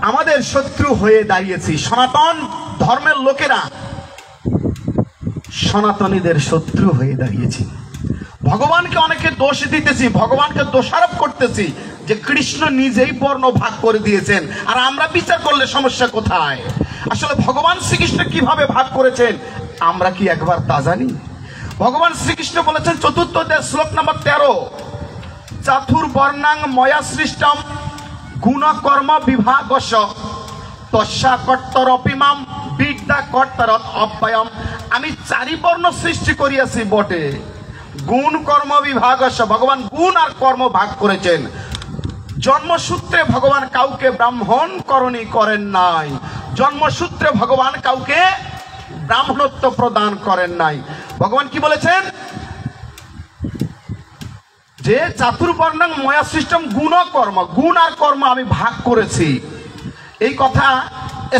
আমাদের শত্রু হয়ে দাঁড়িয়েছি। সনাতন ধর্মের লোকেরা সনাতনীদের শত্রু হয়ে দাঁড়িয়েছি। ভগবানকে অনেকে দোষ দিতেছি, ভগবানকে দোষারোপ করতেছি যে কৃষ্ণ নিজেই বর্ণ ভাগ করে দিয়েছেন, আর আমরা বিচার করলে সমস্যা কোথায়? আসলে ভগবান শ্রীকৃষ্ণ কিভাবে ভাগ করেছেন আমরা কি একবার তা জানি? ভগবান শ্রীকৃষ্ণ বলেছেন চতুর্থ অধ্যায় শ্লোক নম্বর 13, চাতুর্বর্ণাং ময়া সৃষ্টম গুণ কর্ম বিভাগস্য তস্যা কর্তরপিমাম বিদ্যা কর্তর অব্যয়ম। আমি চারি বর্ণ সৃষ্টি করিয়াছি বটে, গুণ কর্ম বিভাগস্য, ভগবান গুণ আর কর্ম ভাগ করেছেন। জন্মসূত্রে ভগবান কাউকে ব্রাহ্মণ করণী করেন নাই, জন্মসূত্রে ভগবান কাউকে ব্রাহ্মণত্ব প্রদান করেন নাই। ভগবান কি বলেছেন যে চাতুর্বর্ণাং ময়া সৃষ্টম গুণ কর্ম, গুণ আর কর্ম আমি ভাগ করেছি। এই কথা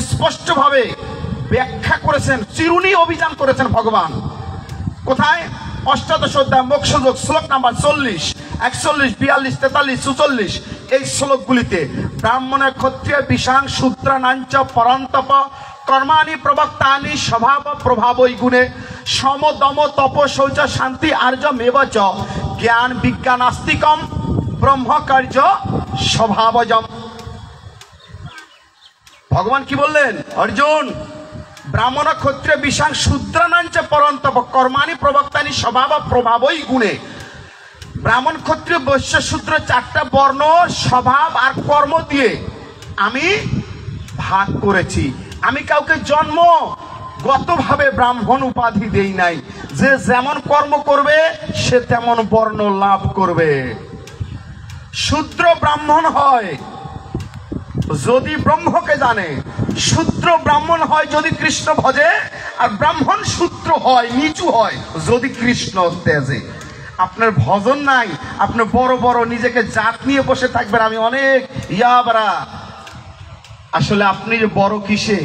স্পষ্টভাবে ব্যাখ্যা করেছেন, চিরুনি অভিযান করেছেন ভগবান। কোথায়? অষ্টাদশ অধ্যায় মোক্ষযোগ শ্লোক নাম্বার 40, 41, 42, 43, 44 এই শ্লোকগুলিতে ব্রাহ্মণ ক্ষত্রিয় বিশাং শূদ্রানাঞ্চ পরন্তপ কর্মাণি প্রবক্তানি স্বভাব প্রভাবই গুণে সমদম তপ শৌচ শান্তি আর্য মেবচ জ্ঞান বিজ্ঞান আস্তিকম ব্রহ্মকার্য স্বভাবজম। ভগবান কি বললেন? অর্জুন, ব্রাহ্মণ ক্ষত্রিয় বিশাং শূদ্রানাঞ্চ পরন্তপ কর্মাণি প্রবক্তানি স্বভাব প্রভাবই গুণে। ব্রাহ্মণ ক্ষত্রিয় বৈশ্য শূদ্র চারটা বর্ণ স্বভাব আর কর্ম দিয়ে আমি ভাগ করেছি। আমি কাউকে জন্মগতভাবে ব্রাহ্মণ উপাধি দেই নাই, যে যেমন কর্ম করবে সে তেমন বর্ণ লাভ করবে। শূদ্র ব্রাহ্মণ হয় যদি ব্রহ্মকে জানে, শূদ্র ব্রাহ্মণ হয় যদি কৃষ্ণ ভজে, আর ব্রাহ্মণ শূদ্র হয় নিচু হয় যদি কৃষ্ণ তেজে। আপনার ভজন নাই, আপনি বড় বড় নিজেকে জাত নিয়ে বসে থাকবেন, আমি অনেক ইয়াবারা। আসলে আপনি যে বড় কিসে?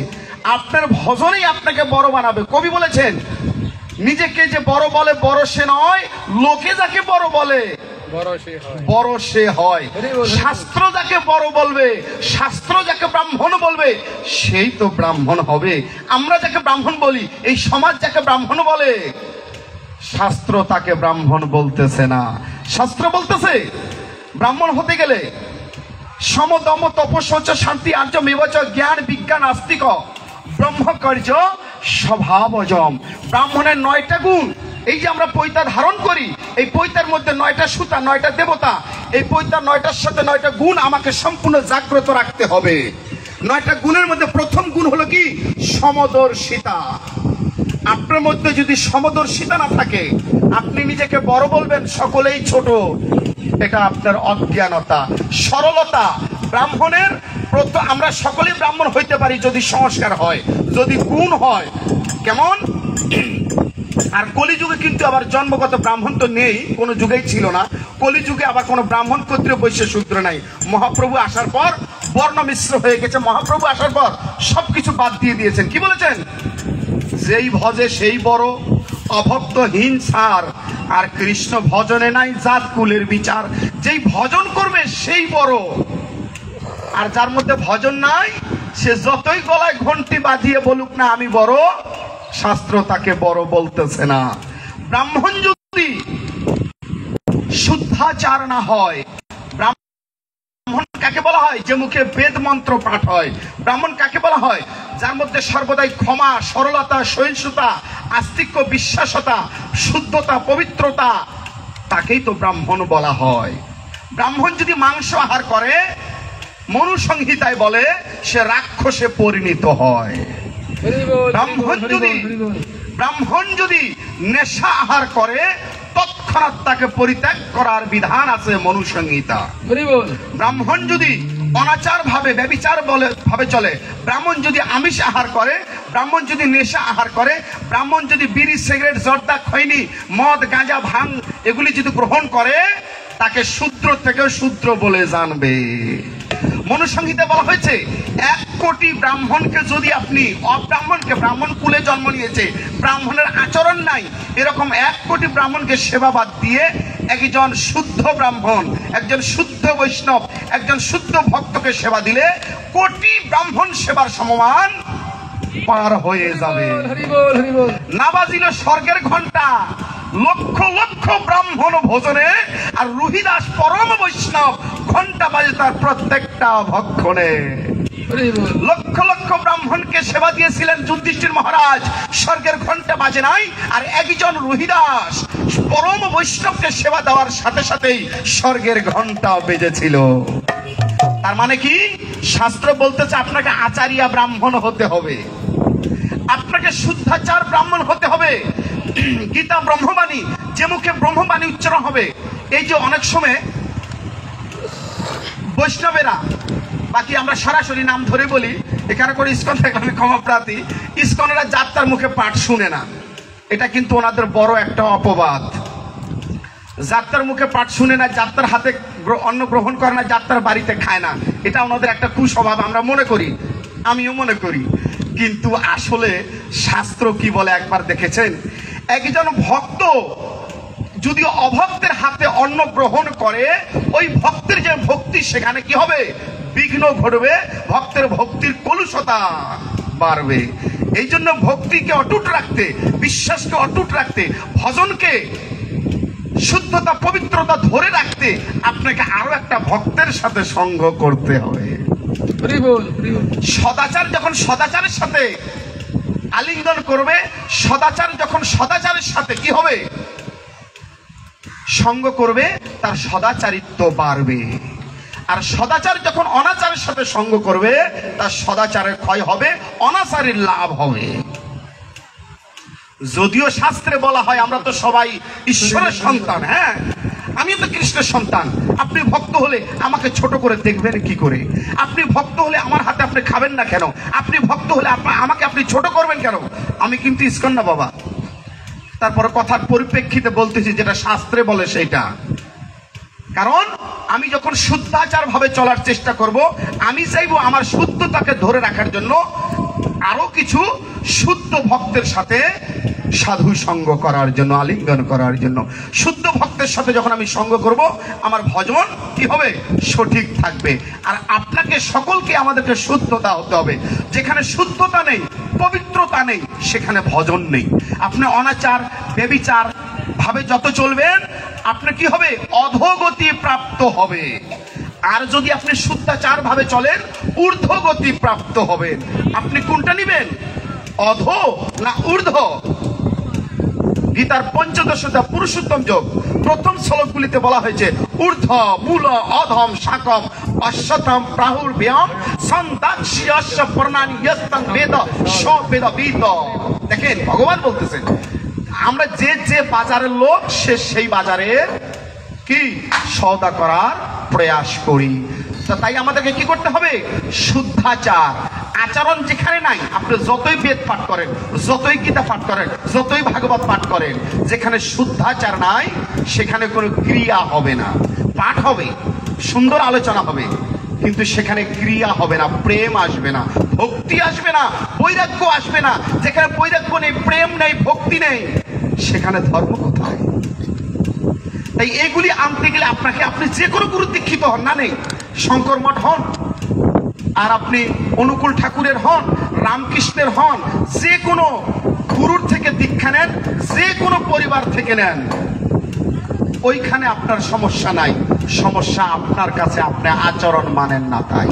আপনার ভজনই আপনাকে বড় বানাবে। কবি বলেছেন নিজেকে যে বড় বলে বড় সে নয়, লোকে যাকে বড় বলে বড় সে হয়। শাস্ত্র যাকে বড় বলবে, শাস্ত্র যাকে ব্রাহ্মণ বলবে সেই তো ব্রাহ্মণ হবে। আমরা যাকে ব্রাহ্মণ বলি, এই সমাজ যাকে ব্রাহ্মণ বলে, শাস্ত্র তাকে ব্রাহ্মণ বলতেছে না। শাস্ত্র বলতেছে ব্রাহ্মণ হতে গেলে সমদম তপস্য শান্তি আর্য মেবচ জ্ঞান বিজ্ঞান আস্তিক ব্রহ্মকার্য স্বভাবজম। ব্রাহ্মণের 9টা গুণ। এই যে আমরা পৈতা ধারণ করি, এই পৈতার মধ্যে 9টা সুতা, 9টা দেবতা। এই পৈতার 9টার সাথে 9টা গুণ আমাকে সম্পূর্ণ জাগ্রত রাখতে হবে। 9টা গুণের মধ্যে প্রথম গুণ হলো কি? সমদর্শিতা। আপনার মধ্যে যদি সমদর্শিতা না থাকে, আপনি নিজেকে বড় বলবেন, সকলেই ছোট। এটা আপনার অজ্ঞানতা। সরলতা। ব্রাহ্মণের আমরা সকলেই ব্রাহ্মণ হইতে পারি যদি সংস্কার হয়, যদি গুণ হয়। কেমন? আর কলিযুগে কিন্তু আবার জন্মগত ব্রাহ্মণ তো নেই, কোনো যুগেই ছিল না। কলিযুগে আবার কোনো ব্রাহ্মণ ক্ষত্রিয় বৈশ্য শূদ্র নাই। মহাপ্রভু আসার পর বর্ণ মিশ্র হয়ে গেছে। মহাপ্রভু আসার পর সবকিছু বাদ দিয়ে দিয়েছেন। কি বলেছেন? যেই ভজে সেই বড়, অভক্তহীন সার, আর কৃষ্ণ ভজনে নাই জাত কুলের বিচার। যেই ভজন করবে সেই বড়, আর যার মধ্যে ভজন নাই সে যতই গলায় ঘন্টি বাঁধিয়ে বলুক না আমি বড়, শাস্ত্র তাকে বড় বলতেছে না। ব্রাহ্মণ যদি শুদ্ধাচার না হয়, ব্রাহ্মণ কাকে বলা হয়? যে মুখে বেদ মন্ত্র পাঠ হয়। ব্রাহ্মণ কাকে বলা হয়? যার মধ্যে সর্বদাই ক্ষমা, সরলতা, সহিষ্ণুতা, আস্তিক্য, বিশ্বাসতা, শুদ্ধতা, পবিত্রতা, তাকেই তো ব্রাহ্মণ বলা হয়। ব্রাহ্মণ যদি মাংস আহার করে, মনুসংহিতায় বলে সে রাক্ষসে পরিণত হয়। ব্রাহ্মণ যদি নেশা আহার করে, তৎক্ষণাৎ তাকে পরিত্যাগ করার বিধান আছে মনুসংহিতা। ব্রাহ্মণ যদি অনাচার ভাবে, ব্যভিচার ভাবে চলে, ব্রাহ্মণ যদি আমিষ আহার করে, ব্রাহ্মণ যদি নেশা আহার করে, ব্রাহ্মণ যদি বিড়ি, সিগারেট, জর্দা, খৈনি, মদ, গাঁজা, ভাং এগুলি যদি গ্রহণ করে, তাকে শূদ্র থেকে শূদ্র বলে জানবে। মনুসংহিতা বলা হয়েছে 1 কোটি ব্রাহ্মণকে যদি আপনি অব্রাহ্মণকে, ব্রাহ্মণ কুলে জন্ম নিয়েছে, ব্রাহ্মণের আচরণ নাই, এরকম 1 কোটি ব্রাহ্মণকে সেবা বাদ দিয়ে একজন শুদ্ধ ব্রাহ্মণ, একজন শুদ্ধ বৈষ্ণব, একজন শুদ্ধ ভক্তকে সেবা দিলে কোটি ব্রাহ্মণ সেবার সমমান পার হয়ে যাবে। না বাজিল স্বর্গের ঘন্টা লক্ষ লক্ষ ব্রাহ্মণ ভোজনে, আর রুহিদাস পরম বৈষ্ণব ঘন্টা বাজে তার প্রত্যেকটা ভক্ষণে। লক্ষ লক্ষ ব্রাহ্মণকে সেবা দিয়েছিলেন যুধিষ্ঠির মহারাজ, স্বর্গের ঘন্টা বাজে নাই, আর একজন রুহিদাস পরম বৈষ্ণবকে সেবা দেওয়ার সাথে সাথেই স্বর্গের ঘন্টা বেজেছিল। তার মানে কি, শাস্ত্র বলতেছে আপনাকে আচারিয়া ব্রাহ্মণ হতে হবে, আপনাকে শুদ্ধাচার ব্রাহ্মণ হতে হবে। গীতা ব্রহ্মবাণী, যে মুখে ব্রহ্মবাণী উচ্চারণ হবে। এই যে অনেক সময় বৈষ্ণবেরা, বাকি আমরা সরাসরি নাম ধরে বলি, এখানে করে ইস্কন থেকে আমি ক্ষমা প্রার্থী, ইস্কনেরা যাত্রার মুখে পাঠ শুনে না, এটা কিন্তু ওনাদের বড় একটা অপবাদ। যাত্রার মুখে পাঠ শুনে না, যাত্রার হাতে অন্ন গ্রহণ করে না, যাত্রার বাড়িতে খায় না, এটা ওনাদের একটা কুস্বভাব আমরা মনে করি, আমিও মনে করি। কিন্তু আসলে শাস্ত্র কি বলে একবার দেখেছেন? একজন ভক্ত যদি অভক্তের হাতে অন্ন গ্রহণ করে, ওই ভক্তের যে ভক্তি সেখানে কি হবে? বিঘ্ন ঘটবে, ভক্তের ভক্তির কলুষতা বাড়বে। এই জন্য ভক্তিকে অটুট রাখতে, বিশ্বাসকে অটুট রাখতে, ভজনকে শুদ্ধতা পবিত্রতা ধরে রাখতে আপনাকে আরো একটা ভক্তের সাথে সঙ্গ করতে হবে। সদাচার যখন সদাচারের সাথে আলিঙ্গন করবে, সদাচার যখন সদাচারের সাথে কি হবে? সঙ্গ করবে, তার সদাচারিত্ব বাড়বে। আর সদাচার যখন অনাচারের সাথে সঙ্গ করবে, তার সদাচারের ক্ষয় হবে, অনাচারের লাভ হবে। যদিও শাস্ত্রে বলা হয় আমরা তো সবাই ঈশ্বরের সন্তান, হ্যাঁ আমি তো কৃষ্ণের সন্তান, আপনি ভক্ত হলে আমাকে ছোট করে দেখবেন কি করে? আপনি ভক্ত হলে আমার হাতে আপনি খাবেন না কেন? আপনি ভক্ত হলে আমাকে আপনি ছোট করবেন কেন? আমি কিন্তু ইস্কন না বাবা। তারপরে কথার পরিপ্রেক্ষিতে বলতেছি যেটা শাস্ত্রে বলে সেইটা। কারণ আমি যখন শুদ্ধাচার ভাবে চলার চেষ্টা করব, আমি চাইবো আমার শুদ্ধতাকে ধরে রাখার জন্য আরো কিছু শুদ্ধ ভক্তের সাথে সাধু সঙ্গ করার জন্য, আলিঙ্গন করার জন্য। শুদ্ধ ভক্তের সাথে যখন আমি সঙ্গ করব, আমার ভজন কি হবে? সঠিক থাকবে। আর আপনাকে সকলকে আমাদেরকে শুদ্ধতা হতে হবে। যেখানে শুদ্ধতা নেই, পবিত্রতা নেই, সেখানে ভজন নেই। আপনি অনাচার বেবিচার ভাবে যত চলবেন, আপনি কি হবে? অধোগতি প্রাপ্ত হবে। আর যদি আপনি শুদ্ধাচার ভাবে চলেন, ঊর্ধ্বগতি প্রাপ্ত হবেন। আপনি কোনটা নিবেন? অধ না ঊর্ধ্ব? গীতার পঞ্চদশ অধ্যায় পুরুষোত্তম যোগ প্রথম শ্লোকগুলিতে বলা হয়েছে ঊর্ধ্ব মূল অধম শাকম অশ্বতম প্রাহুর ব্যায়াম সন্তাক্ষ্যস্য পর্ণানি ইয়স্তং বেদ সবেদবিদ। দেখেন ভগবান বলতেছেন আমরা যে যে বাজারের লোক, সে সেই বাজারে কি সওদা করার প্রয়াস করি। তাই আমাদেরকে কি করতে হবে? শুদ্ধাচার। আচরণ যেখানে নাই, আপনি যতই বেদ পাঠ করেন, যতই গীতা পাঠ করেন, যতই ভাগবত পাঠ করেন, যেখানে শুদ্ধাচার নাই সেখানে কোনো ক্রিয়া হবে না। পাঠ হবে, সুন্দর আলোচনা হবে, কিন্তু সেখানে ক্রিয়া হবে না, প্রেম আসবে না, ভক্তি আসবে না, বৈরাগ্য আসবে না। যেখানে বৈরাগ্য নেই, প্রেম নেই, ভক্তি নেই, সেখানে ধর্ম কোথায়? তাই এগুলি আনতে গেলে আপনাকে, আপনি যে কোনো গুরু দীক্ষিত হন না, নেই শঙ্কর মঠ হন, আর আপনি অনুকূল ঠাকুরের হন, রামকৃষ্ণের হন, যে কোনো গুরুর থেকে দীক্ষা নেন, যে কোনো পরিবার থেকে নেন, ওইখানে আপনার সমস্যা নাই। সমস্যা আপনার কাছে, আপনি আচরণ মানেন না। তাই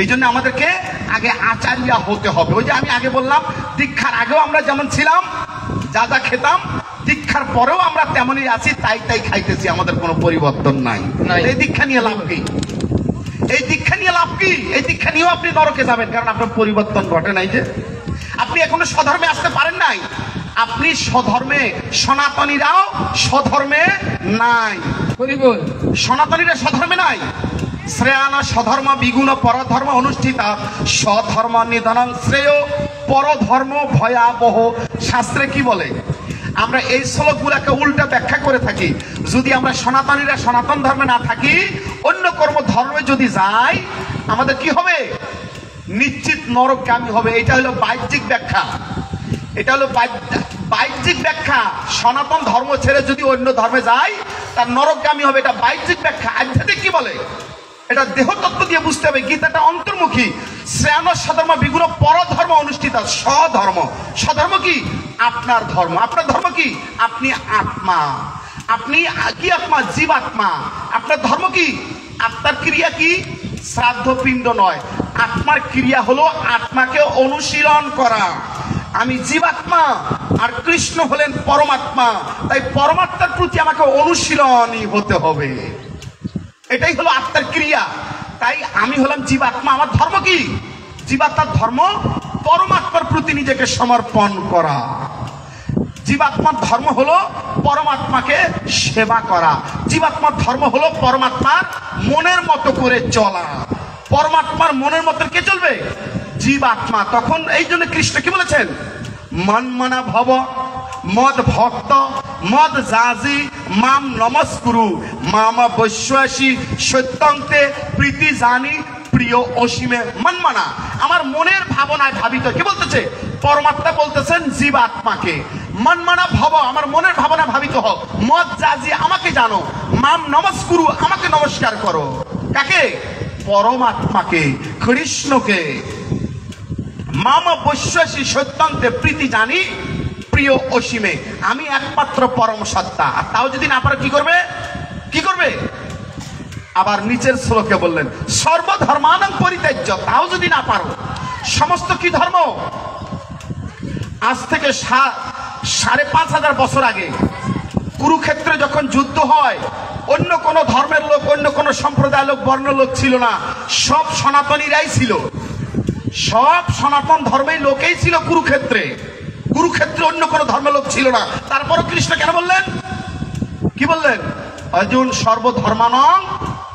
এই জন্য আমাদেরকে আগে আচারিয়া হতে হবে। ওই যে আমি আগে বললাম, দীক্ষার আগেও আমরা যেমন ছিলাম, যা যা খেতাম, দীক্ষার পরেও আমরা তেমনই আছি, তাই তাই খাইতেছি, আমাদের কোনো পরিবর্তন নাই। এই দীক্ষা নিয়ে লাভ কি? এই দীক্ষা নিয়ে লাভ কি? এই দীক্ষা নিয়েও আপনি নরকে যাবেন, কারণ আপনার পরিবর্তন ঘটে নাই। যে আপনি এখনো স্বধর্মে আসতে পারেন নাই, আপনি স্বধর্মে, সনাতনীরাও স্বধর্মে নাই। সনাতনীরা স্বধর্মে নাই। শ্রেয়ান স্বধর্ম বিগুণ পরধর্ম অনুষ্ঠিত স্বধর্ম নিধনং শ্রেয় পরধর্ম ভয়াবহ। শাস্ত্রে কি বলে? আমরা এই শ্লোকগুলোকে উল্টা ব্যাখ্যা করে থাকি। যদি আমরা সনাতনীরা সনাতন ধর্মে না থাকি, অন্য কর্ম ধর্মে যদি যাই, আমাদের কি হবে? নিশ্চিত নরকগামী হবে। এটা হলো বাহ্যিক ব্যাখ্যা, এটা হলো বাহ্যিক ব্যাখ্যা, সনাতন ধর্ম ছেড়ে যদি অন্য ধর্মে যায় তার নরকগামী হবে, এটা বাহ্যিক ব্যাখ্যা। আধ্যাত্মিক কি বলে এটা দেহতত্ত্ব দিয়ে বুঝতে হবে। গীতাটা অন্তর্মুখী। শ্রেয়ান সধর্ম বিগুণ পরধর্ম অনুষ্ঠিত। স্বধর্ম, স্বধর্ম কি? আপনার ধর্ম। আপনার ধর্ম কি? আপনি আত্মা। আপনি কি আত্মা? জীবাত্মা। আপনার ধর্ম কি? আত্মার ক্রিয়া কি? শ্রাদ্ধ পিণ্ড নয়, আত্মার ক্রিয়া হলো আত্মাকে অনুশীলন করা। আমি জীবাত্মা আর কৃষ্ণ হলেন পরমাত্মা, তাই পরমাত্মার প্রতি আমাকে অনুশীলনই হতে হবে। এটাই হলো আত্মার ক্রিয়া। তাই আমি হলাম জীবাত্মা। আমার ধর্ম কি? জীবাত্মার ধর্ম পরমাত্মার প্রতি নিজেকে সমর্পণ করা। জীবাত্মার ধর্ম হলো পরমাত্মাকে সেবা করা। জীবাত্মার ধর্ম হলো পরমাত্মার মনের মতো করে চলা। পরমাত্মার মনের মতো কে চলবে? জীবাত্মা। তখন এই জন্য কৃষ্ণ কি বলেছেন? মনমনা ভব মদ ভক্ত মদ জাজি মাম নমস্কুরু মাম বৈশ্বাসী সত্যন্তে প্রীতি জানি প্রিয় অসীমে মনমনা। আমার মনের ভাবনায় ভাবিত। কি বলতেছে? পরমাত্মা বলতেছেন জীবাত্মাকে মনমনা ভব, আমার মনের ভাবনা ভাবিত হোক। মদ জাজি, আমাকে জানো। মাম নমস্কুরু, আমাকে নমস্কার করো। কাকে? পরমাত্মাকে, কৃষ্ণকে। মাম বৈশ্বাসী সত্যন্তে প্রীতি জানি প্রিয় অসীমে, আমি একমাত্র পরম সত্তা। আর তাও যদি না পারো কি করবে? কি করবে? আবার নিচের শ্লোকে বললেন সর্বধর্মানাং পরিত্যাজ্য। তাও যদি না পারো, সমস্ত কি ধর্ম? আজ থেকে 5,500 বছর আগে কুরুক্ষেত্রে যখন যুদ্ধ হয়, অন্য কোন ধর্মের লোক, অন্য কোন সম্প্রদায়ের লোক, বর্ণ লোক ছিল না, সব সনাতনীরাই ছিল। সব সনাতন ধর্মের লোকেই ছিল কুরুক্ষেত্রে। কুরুক্ষেত্রে অন্য কোন ধর্মের লোক ছিল না। তারপরও কৃষ্ণ কেন বললেন? কি বললেন? অর্জুন সর্বধর্মানাং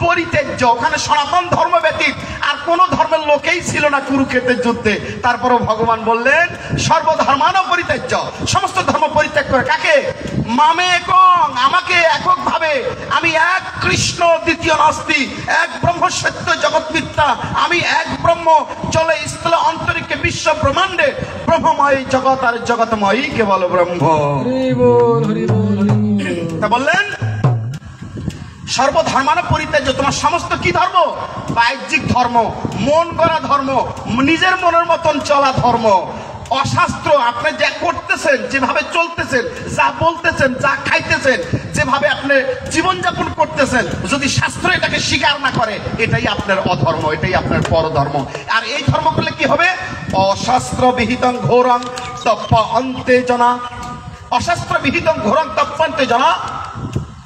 পরিত্যাজ্য। ওখানে সনাতন ধর্ম ব্যতীত আর কোন ধর্মের লোকেই ছিল না কুরুক্ষেত্রের যুদ্ধে। তারপরও ভগবান বললেন সর্বধর্মানাং পরিত্যাজ্য, সমস্ত ধর্ম পরিত্যাগ করে। কাকে? মামে একং, আমাকে একক ভাবে। আমি এক কৃষ্ণ, দ্বিতীয় নাস্তি, এক ব্রহ্ম সত্য জগৎ মিথ্যা। আমি এক ব্রহ্ম, চলে স্থলে অন্তরিক্ষে বিশ্ব ব্রহ্মাণ্ডে ব্রহ্মময় জগৎ আর জগৎময়ী কেবল ব্রহ্ম। তা বললেন সর্বধর্মানা পরিত্যাজ্য। তোমার সমস্ত কি ধর্ম? বাহ্যিক ধর্ম, মন গড়া ধর্ম, নিজের মনের মতন চলা ধর্ম, অশাস্ত্র। আপনি যা করতেছেন, যেভাবে চলতেছেন, যা বলতেছেন, যা খাইতেছেন, যেভাবে আপনি জীবনযাপন করতেছেন, যদি শাস্ত্র এটাকে স্বীকার না করে, এটাই আপনার অধর্ম, এটাই আপনার পরধর্ম। আর এই ধর্ম করলে কি হবে? অশাস্ত্র বিহিতং ঘোরং তপ্প অন্তেজনা। অশাস্ত্র বিহিতং ঘোরং তপ্পান্তে জনা,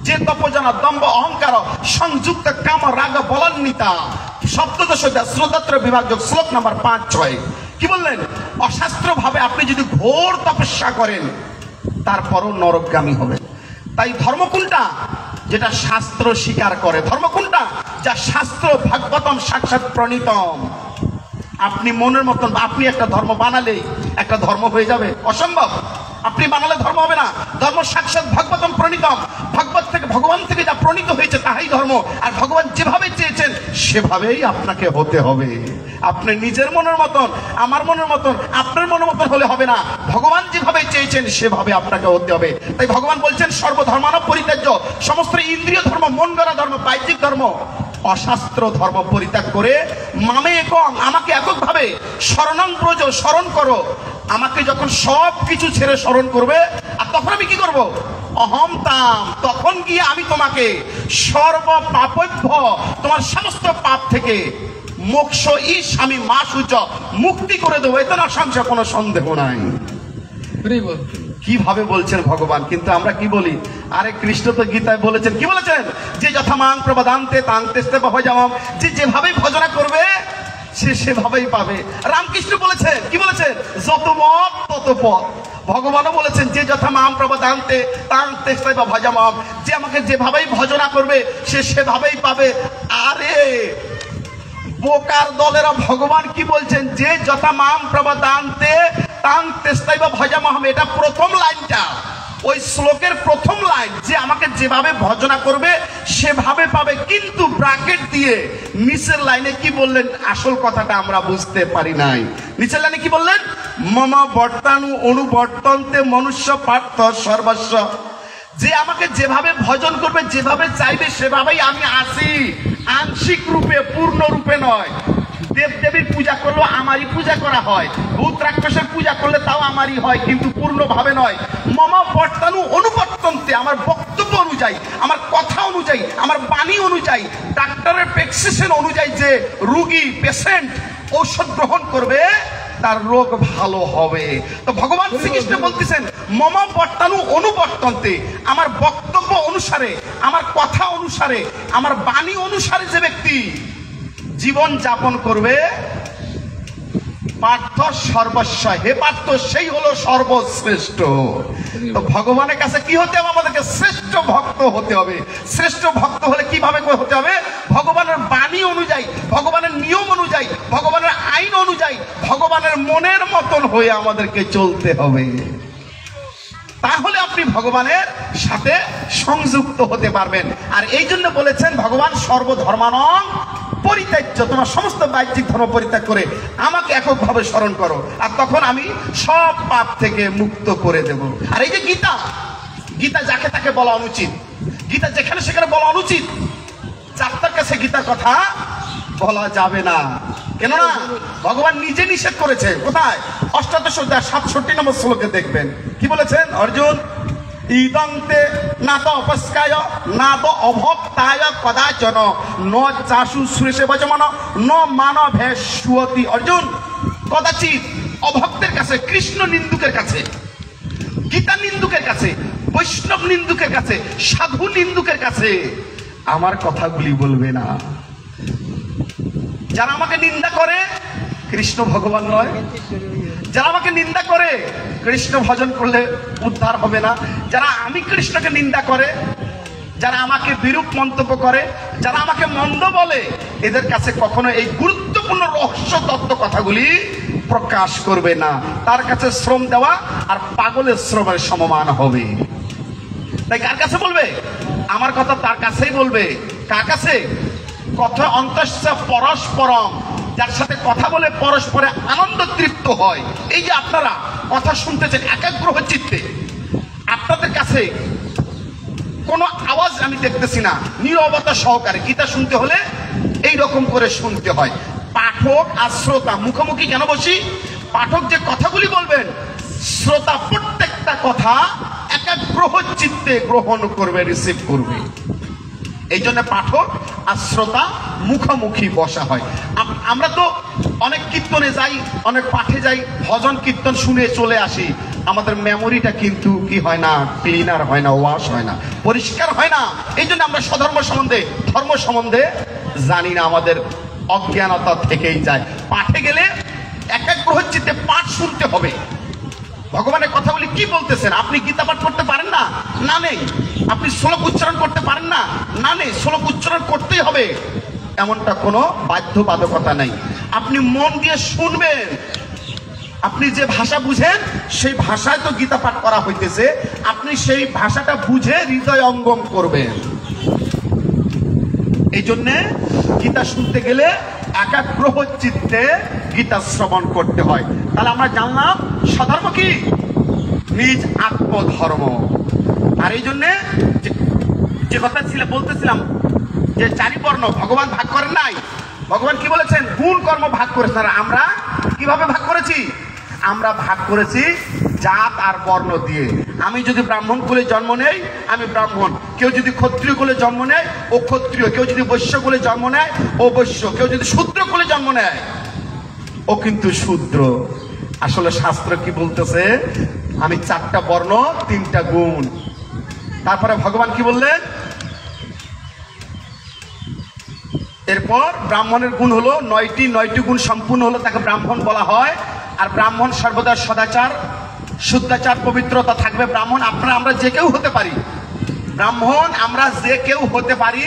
যে তপজনা দম্ভ অহংকার সংযুক্ত কাম রাগ বলান্বিতা। সপ্তদশ শ্রোতাত্র বিভাগ শ্লোক নাম্বার 5-6। কি বললেন? অশাস্ত্র ভাবে আপনি যদি ঘোর তপস্যা করেন, তারপরও নরকগামী হবেন। তাই ধর্ম কোনটা? যেটা শাস্ত্র স্বীকার করে। ধর্ম কোনটা? যা শাস্ত্র ভাগবতম সাক্ষাৎ প্রণীতম। আপনি মনের মতন আপনি একটা ধর্ম বানালেই একটা ধর্ম হয়ে যাবে? অসম্ভব। আপনি বানালে ধর্ম হবে না। ধর্ম সাক্ষাৎ ভাগবতম প্রণীতম। ভাগবত থেকে, ভগবান থেকে যা প্রণীত হয়েছে তাহাই ধর্ম। আর ভগবান যেভাবে চেয়েছেন সেভাবেই আপনাকে হতে হবে। আপনি নিজের মনের মতন, আমার মনের মতন, আপনার মনের মতন হলে হবে না। ভগবান যেভাবে চেয়েছেন সেভাবে আপনাকে হতে হবে। তাই ভগবান বলছেন সর্বধর্মানাং পরিত্যাজ্য। সমস্ত ইন্দ্রিয় ধর্ম, মন গড়া ধর্ম, বাহ্যিক ধর্ম, অশাস্ত্র ধর্ম পরিত্যাগ করে মামে একং, আমাকে এককভাবে শরণং ব্রজ, স্মরণ করো। আমাকে যখন সব কিছু ছেড়ে স্মরণ করবে, আর তখন আমি কি করব? অহম তাম, তখন গিয়ে আমি তোমাকে সর্ব পাপভ্য, তোমার সমস্ত পাপ থেকে মোক্ষ ইস, আমি মা সূচ, মুক্তি করে দেবো। এতে না সংশয়, কোনো সন্দেহ নাই। কিভাবে বলছেন ভগবান? কিন্তু আমরা কি বলি? আরে কৃষ্ণ তো গীতায় বলেছেন, কি বলেছেন? যে যথামাং প্রবদান্তে তাং তেস্তে ভজামম, যে যেভাবেই ভজনা করবে সে সেভাবেই পাবে। রামকৃষ্ণ বলেছেন, কি বলেছেন? যত মত তত পথ। ভগবানও বলেছেন যে যথামাং প্রবদান্তে তাং তেস্তে ভজামম, যে আমাকে যেভাবেই ভজনা করবে সে সেভাবেই পাবে। আরে বোকার দলেরা ভগবান কি বলছেন? যে যথামাং প্রবদান্তে তাং তেস্তে ভজামম, এটা প্রথম লাইনটা, ওই শ্লোকের প্রথম লাইন, যে আমাকে যেভাবে ভজনা করবে সেভাবে পাবে। কিন্তু ব্র্যাকেট দিয়ে নিচের লাইনে কি বললেন? আসল কথাটা আমরা বুঝতে পারি নাই। নিচের লাইনে কি বললেন? মম বর্তানু অনুবর্তন্তে মনুষ্য পার্থ সর্বস্ব। যে আমাকে যেভাবে ভজন করবে, যেভাবে চাইবে সেভাবেই আমি আসি, আংশিক রূপে, পূর্ণ রূপে নয়। দেবদেবীর পূজা করলেও আমারই পূজা করা হয়, ভূত রাক্ষসের পূজা করলে তাও আমারই হয়, কিন্তু পূর্ণভাবে নয়। মম বর্তানু অনুবর্তন্তে, আমার বক্তব্য অনুযায়ী, আমার কথা অনুযায়ী, আমার বাণী অনুযায়ী, ডাক্তারের প্রেসক্রিপশন অনুযায়ী যে রুগী পেশেন্ট ঔষধ গ্রহণ করবে তার রোগ ভালো হবে। তো ভগবান শ্রীকৃষ্ণ বলতেছেন মম বর্তানু অনুবর্তন্তে, আমার বক্তব্য অনুসারে, আমার কথা অনুসারে, আমার বাণী অনুসারে যে ব্যক্তি জীবন যাপন করবে, পার্থ সর্বস্ব, হে পার্থ সেই হলো সর্বশ্রেষ্ঠ। তো ভগবানের কাছে কি হতে হবে? আমাদেরকে শ্রেষ্ঠ ভক্ত হতে হবে। শ্রেষ্ঠ ভক্ত হলে কিভাবে হতে হবে? ভগবানের বাণী অনুযায়ী, ভগবানের নিয়ম অনুযায়ী, ভগবানের আইন অনুযায়ী, ভগবানের মনের মতন হয়ে আমাদেরকে চলতে হবে। তাহলে আপনি ভগবানের সাথে সংযুক্ত হতে পারবেন। আর এই জন্য বলেছেন ভগবান সর্বধর্মানং পরিত্যাজ্য, তোমার সমস্ত বাহ্যিক ধর্ম পরিত্যাগ করে আমাকে এককভাবে স্মরণ করো, আর তখন আমি সব পাপ থেকে মুক্ত করে দেব। আর এই যে গীতা, গীতা যাকে তাকে বলা অনুচিত, গীতা যেখানে সেখানে বলা অনুচিত। যাত্রার কাছে গীতার কথা বলা যাবে না, কেননা ভগবান নিজে নিষেধ করেছে। কোথায়? অষ্টাদশ অধ্যায় 67 নম্বর শ্লোকে দেখবেন কি বলেছেন। অর্জুন ইদন্তে না তো অপস্কায় না তো অভক্তায় কদাচন ন চাষু সুরেশে বচমন ন মানভে সুয়তি। অর্জুন, কদাচিৎ অভক্তের কাছে, কৃষ্ণ নিন্দুকের কাছে, গীতা নিন্দুকের কাছে, বৈষ্ণব নিন্দুকের কাছে, সাধু নিন্দুকের কাছে আমার কথাগুলি বলবে না। যারা আমাকে নিন্দা করে কৃষ্ণ ভগবান নয়, যারা আমাকে নিন্দা করে কৃষ্ণ ভজন করলে উদ্ধার হবে না। যারা আমি কৃষ্ণকে নিন্দা করে, যারা আমাকে বিরূপ মন্তব্য করে, যারা আমাকে মন্দ বলে, এদের কাছে কখনো এই গুরুত্বপূর্ণ রহস্য তত্ত্ব কথাগুলি প্রকাশ করবে না। তার কাছে শ্রম দেওয়া আর পাগলের শ্রমের সমমান হবে। তাই কার কাছে বলবে? আমার কথা তার কাছেই বলবে। কার কাছে? কথা অন্তঃ পরস্পরম, যার সাথে কথা বলে পরস্পরে আনন্দ তৃপ্ত হয়। এই যে আপনারা কথা শুনতেছেন একাগ্র চিত্তে, আপনাদের কাছে কোনো আওয়াজ আমি দেখতেছি না, নীরবতা সহকারে গীতা শুনতে হলে এই রকম করে শুনতে হয়। পাঠক আর শ্রোতা মুখোমুখি কেন বসি? পাঠক যে কথাগুলি বলবেন, শ্রোতা প্রত্যেকটা কথা একাগ্র চিত্তে গ্রহণ করবে, রিসিভ করবে। এই জন্য পাঠক আর শ্রোতা মুখোমুখি বসা হয়। আমরা তো অনেক কীর্তনে যাই, অনেক পাঠে যাই, ভজন কীর্তন শুনে চলে আসি। আমাদের মেমোরিটা কিন্তু কি হয় না, ক্লিনার হয় না, ওয়াশ হয় না, পরিষ্কার হয় না। এই জন্য আমরা স্বধর্ম সম্বন্ধে, ধর্ম সম্বন্ধে জানি না, আমাদের অজ্ঞানতা থেকেই যায়। পাঠে গেলে একাগ্র চিত্তে পাঠ শুনতে হবে। ভগবানের কথাগুলি কি বলতেছেন? আপনি গীতা পাঠ করতে পারেন না? না নেই। আপনি শ্লোক উচ্চারণ করতে পারেন না? না নেই। শ্লোক উচ্চারণ করতেই হবে, এমনটা কোনো বাধ্যবাধকতা নেই। আপনি মন দিয়ে শুনবেন। আপনি যে ভাষা বুঝেন সেই ভাষায় তো গীতা পাঠ করা হইতেছে, আপনি সেই ভাষাটা বুঝে হৃদয় অঙ্গম করবেন। এই জন্যে গীতা শুনতে গেলে একাগ্র চিত্তে গীতা শ্রবণ করতে হয়। তাহলে আমরা জানলাম স্বধর্ম কি? নিজ আত্মধর্ম। আর এই জন্যে যে কথা বলতেছিলাম যে চারি বর্ণ ভগবান ভাগ করেন নাই। ভগবান কি বলেছেন? গুণ কর্ম ভাগ করেছেন। আর আমরা কিভাবে ভাগ করেছি? আমরা ভাগ করেছি জাত আর বর্ণ দিয়ে। আমি যদি ব্রাহ্মণ কুলে জন্ম নেই, আমি ব্রাহ্মণ। কেউ যদি ক্ষত্রিয় কুলে জন্ম নেয়, ও ক্ষত্রিয়। কেউ যদি বৈশ্য কুলে জন্ম নেয়, ও বৈশ্য। কেউ যদি শূদ্র কুলে জন্ম নেয়, ও কিন্তু শূদ্র। আসলে শাস্ত্র কি বলতেছে? আমি 4টা বর্ণ 3টা গুণ। তারপরে ভগবান কি বললেন? এরপর ব্রাহ্মণের গুণ হলো 9টি গুণ সম্পূর্ণ হলো তাকে ব্রাহ্মণ বলা হয়। আর ব্রাহ্মণ সর্বদা সদাচার, শুদ্ধাচার, পবিত্রতা থাকবে। ব্রাহ্মণ আমরা যে কেউ হতে পারি। ব্রাহ্মণ আমরা যে কেউ হতে পারি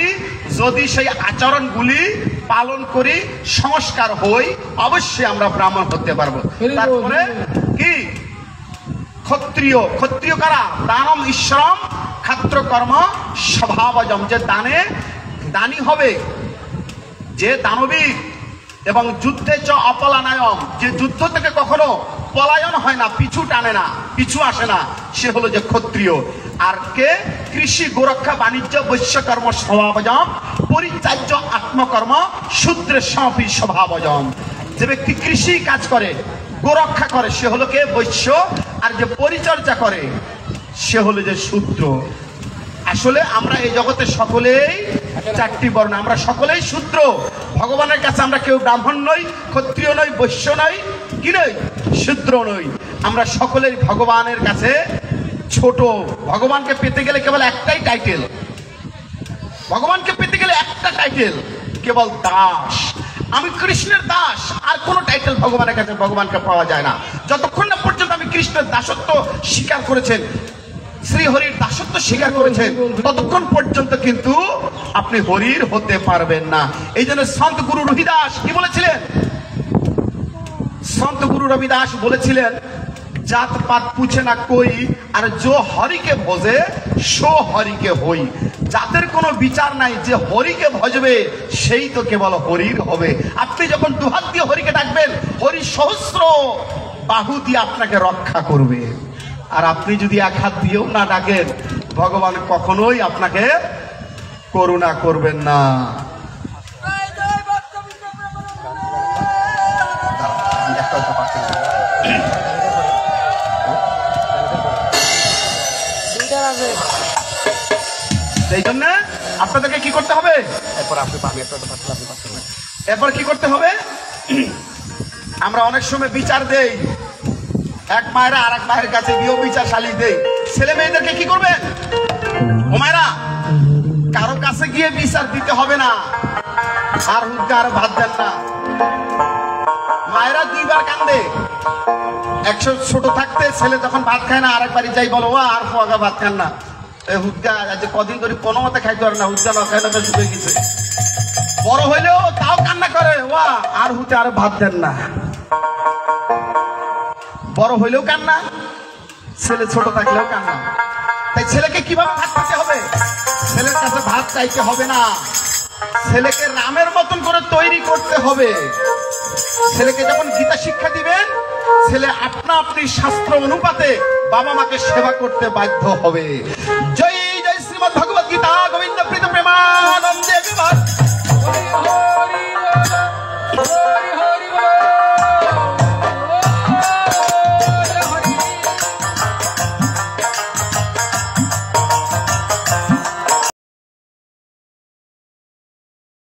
যদি সেই আচরণগুলি পালন করি, সংস্কার হই, অবশ্যই আমরা ব্রাহ্মণ হতে পারবো। তারপরে কি? ক্ষত্রিয়। ক্ষত্রিয় কারা? দানম ঈশ্বরম ক্ষাত্র কর্ম স্বভাবজম। যে দানী হবে, যে দানবিক, এবং যুদ্ধে চ অপলানায়ম, যে যুদ্ধ থেকে কখনো পলায়ন হয় না, পিছু টানে না, পিছু আসে না, সে হলো যে ক্ষত্রিয়। আর কে? কৃষি গোরক্ষা বাণিজ্য বৈশ্যকর্ম স্বভাবজম পরিচার্য আত্মকর্ম শূদ্রের সমাপি স্বভাবজম। যে ব্যক্তি কৃষি কাজ করে, গোরক্ষা করে, সে হলো কে? বৈশ্য। আর যে পরিচর্যা করে সে হলো যে শূদ্র। আসলে আমরা এই জগতে সকলেই চারটি বর্ণ, আমরা সকলেই শূদ্র। ভগবানের কাছে আমরা কেউ ব্রাহ্মণ নই, ক্ষত্রিয় নই, বৈশ্য নই, কি নই? শূদ্র নই। আমরা সকলেই ভগবানের কাছে ছোট। ভগবানকে পেতে গেলে কেবল একটাই টাইটেল, ভগবানকে পেতে গেলে একটা টাইটেল, কেবল দাস। আমি কৃষ্ণের দাস, আর কোনো টাইটেল ভগবানের কাছে ভগবানকে পাওয়া যায় না। যতক্ষণ না পর্যন্ত আমি কৃষ্ণের দাসত্ব স্বীকার করেছেন, শ্রী হরির দাসত্ব স্বীকার করেছেন, ততক্ষণ পর্যন্ত কিন্তু আপনি হরির হতে পারবেন না। এই জন্য সন্ত গুরু রবিদাস কি বলেছিলেন? সন্ত গুরু রবিদাস বলেছিলেন, জাত পাত পুছে না কই, আর जो হরিকে ভজে সো হরিকে হই। জাতের কোনো বিচার নাই, যে হরিকে ভজবে সেই তো কেবল হরির হবে। আপনি যখন দুহাত দিয়ে হরিকে ডাকবেন, হরি সহস্র বাহু দিয়ে আপনাকে রক্ষা করবে। আর আপনি যদি এক হাত দিয়েও না ডাকেন, ভগবান কখনোই আপনাকে করুণা করবেন না। সেই জন্য আপনাদেরকে কি করতে হবে? এরপর কি করতে হবে? আমরা অনেক সময় বিচার দেই, এক মায়েরা আর এক মায়ের কাছে গিয়েও বিচার সালিশ দেই। ছেলে মেয়েদেরকে কি করবেন? ও মায়েরা, কারো কাছে গিয়ে বিচার দিতে হবে না, আর হুদ্দে আর ভাত দেন না। মায়েরা দুইবার কান্দে। একশো ছোট থাকতে ছেলে যখন ভাত খায় না, আরেক বাড়ি যাই বলো, ও আর ফোয়াগা ভাত খান না, হুদ্দা আজ কদিন ধরে কোনো মতে খাইতে পারে না, হুদ্দা না খাই না শুকে গেছে। বড় হইলেও তাও কান্না করে, ওয়া আর হুতে আর ভাত দেন না। বড় হইলেও কান্না, ছেলে ছোট থাকলেও কান্না। তাই ছেলেকে কিভাবে ভাত খেতে হবে? ছেলের কাছে ভাত চাইতে হবে না, ছেলেকে রামের মতন করে তৈরি করতে হবে। ছেলেকে যখন গীতা শিক্ষা দিবেন, ছেলে আপনা আপনি শাস্ত্র অনুপাতে বাবা মাকে সেবা করতে বাধ্য হবে। জয় জয় শ্রীমদ্ ভগবদ্ গীতা গোবিন্দ প্রীত প্রেমানন্দে।